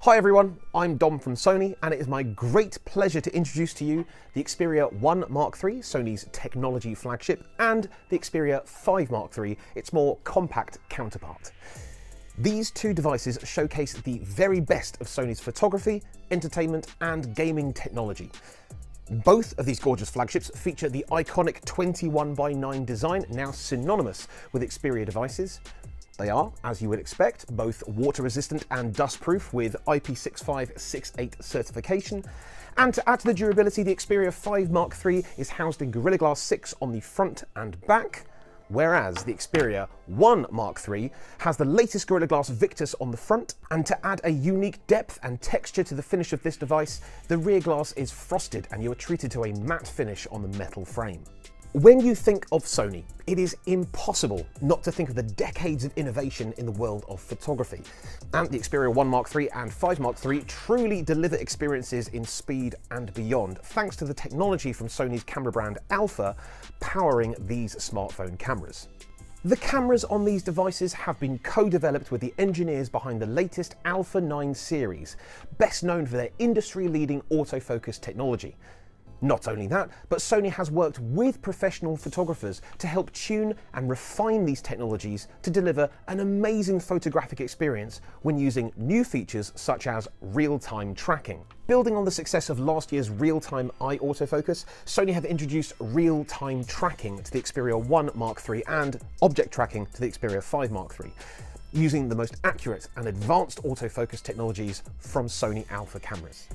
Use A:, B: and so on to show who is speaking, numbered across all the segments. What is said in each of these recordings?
A: Hi everyone, I'm Dom from Sony, and it is my great pleasure to introduce to you the Xperia 1 Mark III, Sony's technology flagship, and the Xperia 5 Mark III, its more compact counterpart. These two devices showcase the very best of Sony's photography, entertainment, and gaming technology. Both of these gorgeous flagships feature the iconic 21:9 design, now synonymous with Xperia devices. They are, as you would expect, both water-resistant and dust-proof with IP6568 certification. And to add to the durability, the Xperia 5 Mark III is housed in Gorilla Glass 6 on the front and back, whereas the Xperia 1 Mark III has the latest Gorilla Glass Victus on the front. And to add a unique depth and texture to the finish of this device, the rear glass is frosted and you are treated to a matte finish on the metal frame. When you think of Sony, it is impossible not to think of the decades of innovation in the world of photography. And the Xperia 1 Mark III and 5 Mark III truly deliver experiences in speed and beyond, thanks to the technology from Sony's camera brand Alpha powering these smartphone cameras. The cameras on these devices have been co-developed with the engineers behind the latest Alpha 9 series, best known for their industry-leading autofocus technology. Not only that, but Sony has worked with professional photographers to help tune and refine these technologies to deliver an amazing photographic experience when using new features such as real-time tracking. Building on the success of last year's real-time eye autofocus, Sony have introduced real-time tracking to the Xperia 1 Mark III and object tracking to the Xperia 5 Mark III, using the most accurate and advanced autofocus technologies from Sony Alpha cameras.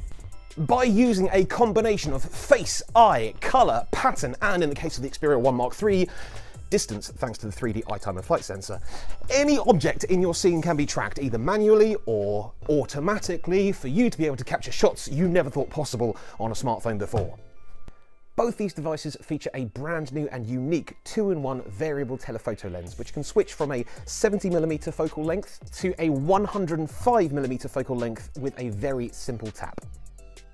A: By using a combination of face, eye, colour, pattern, and in the case of the Xperia 1 Mark III, distance thanks to the 3D eye time of flight sensor, any object in your scene can be tracked either manually or automatically for you to be able to capture shots you never thought possible on a smartphone before. Both these devices feature a brand new and unique 2-in-1 variable telephoto lens, which can switch from a 70mm focal length to a 105mm focal length with a very simple tap.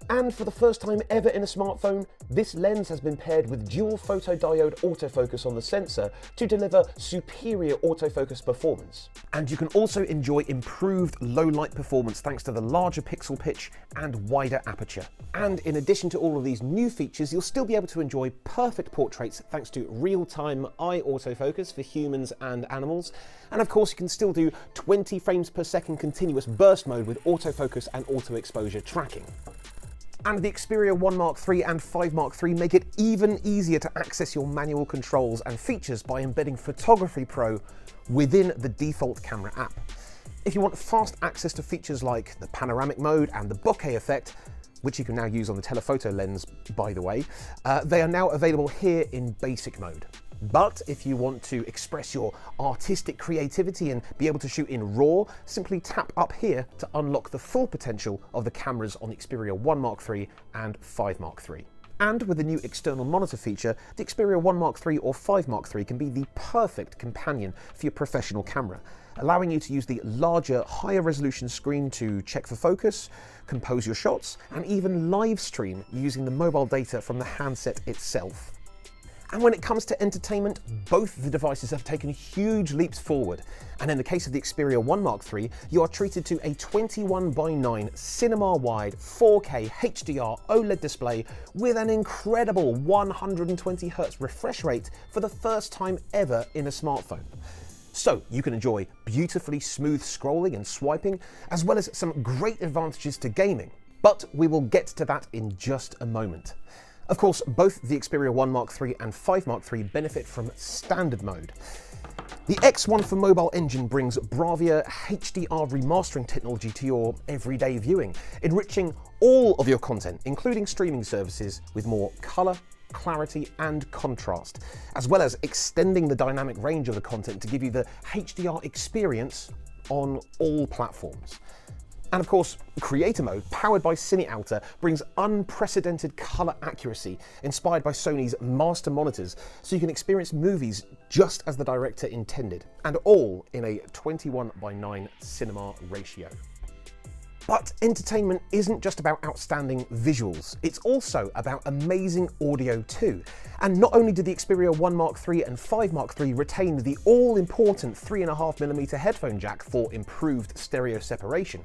A: And for the first time ever in a smartphone, this lens has been paired with dual photodiode autofocus on the sensor to deliver superior autofocus performance. And you can also enjoy improved low light performance thanks to the larger pixel pitch and wider aperture. And in addition to all of these new features, you'll still be able to enjoy perfect portraits thanks to real-time eye autofocus for humans and animals. And of course, you can still do 20 frames per second continuous burst mode with autofocus and auto exposure tracking. And the Xperia 1 Mark III and 5 Mark III make it even easier to access your manual controls and features by embedding Photography Pro within the default camera app. If you want fast access to features like the panoramic mode and the bokeh effect, which you can now use on the telephoto lens, by the way, they are now available here in basic mode. But if you want to express your artistic creativity and be able to shoot in RAW, simply tap up here to unlock the full potential of the cameras on the Xperia 1 Mark III and 5 Mark III. And with the new external monitor feature, the Xperia 1 Mark III or 5 Mark III can be the perfect companion for your professional camera, allowing you to use the larger, higher resolution screen to check for focus, compose your shots, and even live stream using the mobile data from the handset itself. And when it comes to entertainment, both the devices have taken huge leaps forward. And in the case of the Xperia 1 Mark III, you are treated to a 21:9 cinema-wide 4K HDR OLED display with an incredible 120Hz refresh rate for the first time ever in a smartphone. So you can enjoy beautifully smooth scrolling and swiping, as well as some great advantages to gaming. But we will get to that in just a moment. Of course, both the Xperia 1 Mark III and 5 Mark III benefit from standard mode. The X1 for Mobile engine brings Bravia HDR remastering technology to your everyday viewing, enriching all of your content, including streaming services, with more colour, clarity and contrast, as well as extending the dynamic range of the content to give you the HDR experience on all platforms. And of course, Creator Mode, powered by Cine Alta, brings unprecedented colour accuracy inspired by Sony's master monitors, so you can experience movies just as the director intended, and all in a 21:9 cinema ratio. But entertainment isn't just about outstanding visuals, it's also about amazing audio too. And not only did the Xperia 1 Mark III and 5 Mark III retain the all-important 3.5mm headphone jack for improved stereo separation,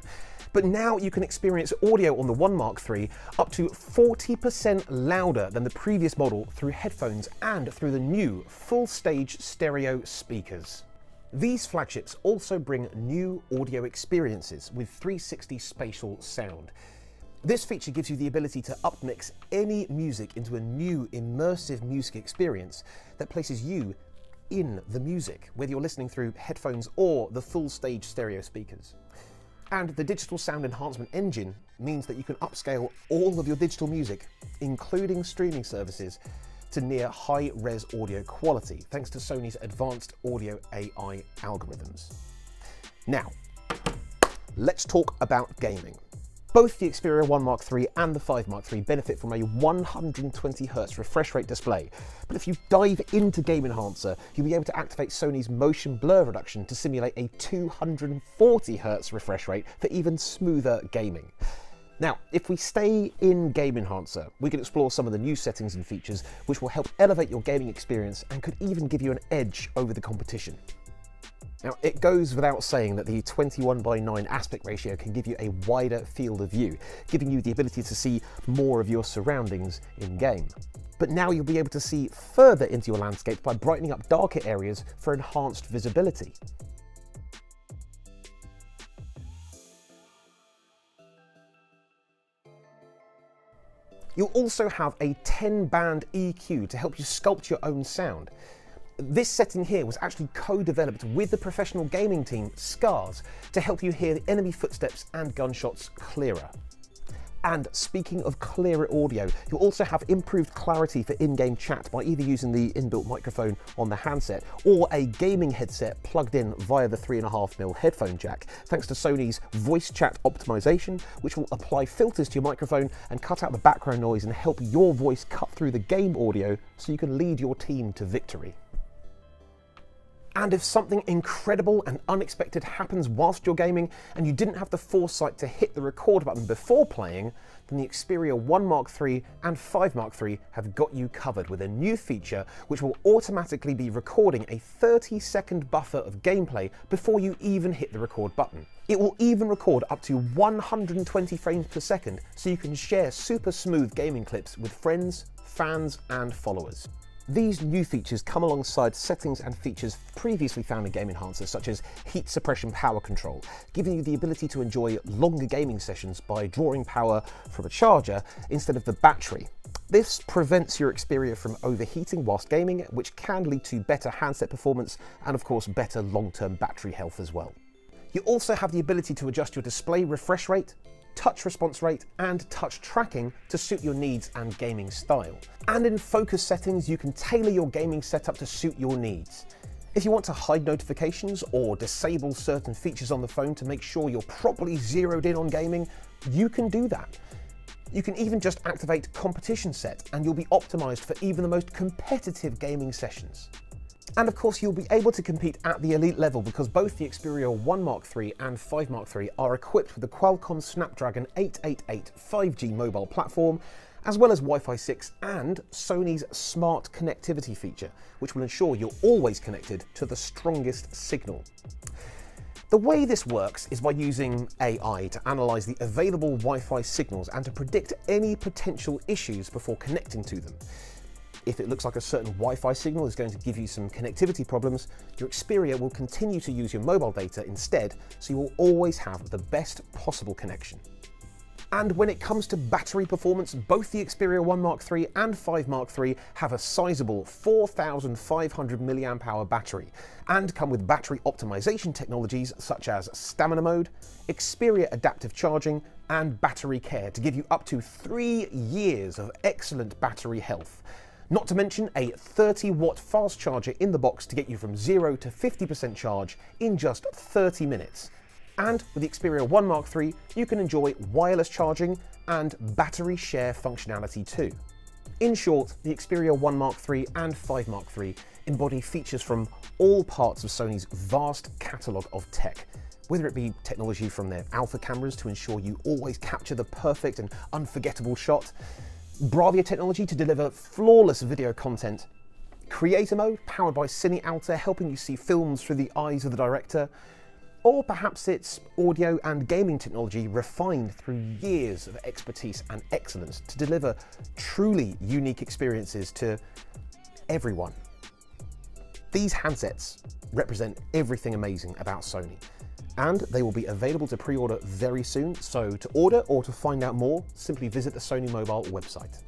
A: But now you can experience audio on the One Mark III up to 40% louder than the previous model through headphones and through the new full-stage stereo speakers. These flagships also bring new audio experiences with 360 spatial sound. This feature gives you the ability to upmix any music into a new immersive music experience that places you in the music, whether you're listening through headphones or the full stage stereo speakers. And the digital sound enhancement engine means that you can upscale all of your digital music, including streaming services, to near high-res audio quality, thanks to Sony's advanced audio AI algorithms. Now, let's talk about gaming. Both the Xperia 1 Mark III and the 5 Mark III benefit from a 120Hz refresh rate display, but if you dive into Game Enhancer, you'll be able to activate Sony's motion blur reduction to simulate a 240Hz refresh rate for even smoother gaming. Now, if we stay in Game Enhancer, we can explore some of the new settings and features which will help elevate your gaming experience and could even give you an edge over the competition. Now, it goes without saying that the 21:9 aspect ratio can give you a wider field of view, giving you the ability to see more of your surroundings in-game. But now you'll be able to see further into your landscape by brightening up darker areas for enhanced visibility. You'll also have a 10-band EQ to help you sculpt your own sound. This setting here was actually co-developed with the professional gaming team Scars to help you hear the enemy footsteps and gunshots clearer. And speaking of clearer audio, you'll also have improved clarity for in-game chat by either using the inbuilt microphone on the handset or a gaming headset plugged in via the 3.5mm headphone jack, thanks to Sony's voice chat optimization, which will apply filters to your microphone and cut out the background noise and help your voice cut through the game audio so you can lead your team to victory. And if something incredible and unexpected happens whilst you're gaming and you didn't have the foresight to hit the record button before playing, then the Xperia 1 Mark III and 5 Mark III have got you covered with a new feature which will automatically be recording a 30-second buffer of gameplay before you even hit the record button. It will even record up to 120 frames per second so you can share super smooth gaming clips with friends, fans and followers. These new features come alongside settings and features previously found in Game Enhancer, such as heat suppression power control, giving you the ability to enjoy longer gaming sessions by drawing power from a charger instead of the battery. This prevents your Xperia from overheating whilst gaming, which can lead to better handset performance and of course better long-term battery health as well. You also have the ability to adjust your display refresh rate, touch response rate and touch tracking to suit your needs and gaming style. And in focus settings, you can tailor your gaming setup to suit your needs. If you want to hide notifications or disable certain features on the phone to make sure you're properly zeroed in on gaming, you can do that. You can even just activate competition set and you'll be optimized for even the most competitive gaming sessions. And of course, you'll be able to compete at the elite level because both the Xperia 1 Mark III and 5 Mark III are equipped with the Qualcomm Snapdragon 888 5G mobile platform, as well as Wi-Fi 6 and Sony's smart connectivity feature, which will ensure you're always connected to the strongest signal. The way this works is by using AI to analyse the available Wi-Fi signals and to predict any potential issues before connecting to them. If it looks like a certain Wi-Fi signal is going to give you some connectivity problems, your Xperia will continue to use your mobile data instead, so you will always have the best possible connection. And when it comes to battery performance, both the Xperia 1 Mark III and 5 Mark III have a sizable 4,500 mAh battery and come with battery optimization technologies such as stamina mode, Xperia adaptive charging and battery care to give you up to 3 years of excellent battery health. Not to mention a 30-watt fast charger in the box to get you from 0 to 50% charge in just 30 minutes. And with the Xperia 1 Mark III, you can enjoy wireless charging and battery share functionality too. In short, the Xperia 1 Mark III and 5 Mark III embody features from all parts of Sony's vast catalogue of tech. Whether it be technology from their alpha cameras to ensure you always capture the perfect and unforgettable shot, Bravia technology to deliver flawless video content, Creator Mode powered by Cine Alta helping you see films through the eyes of the director, Or perhaps it's audio and gaming technology refined through years of expertise and excellence to deliver truly unique experiences to everyone. These handsets represent everything amazing about Sony, and they will be available to pre-order very soon. So to order or to find out more, simply visit the Sony Mobile website.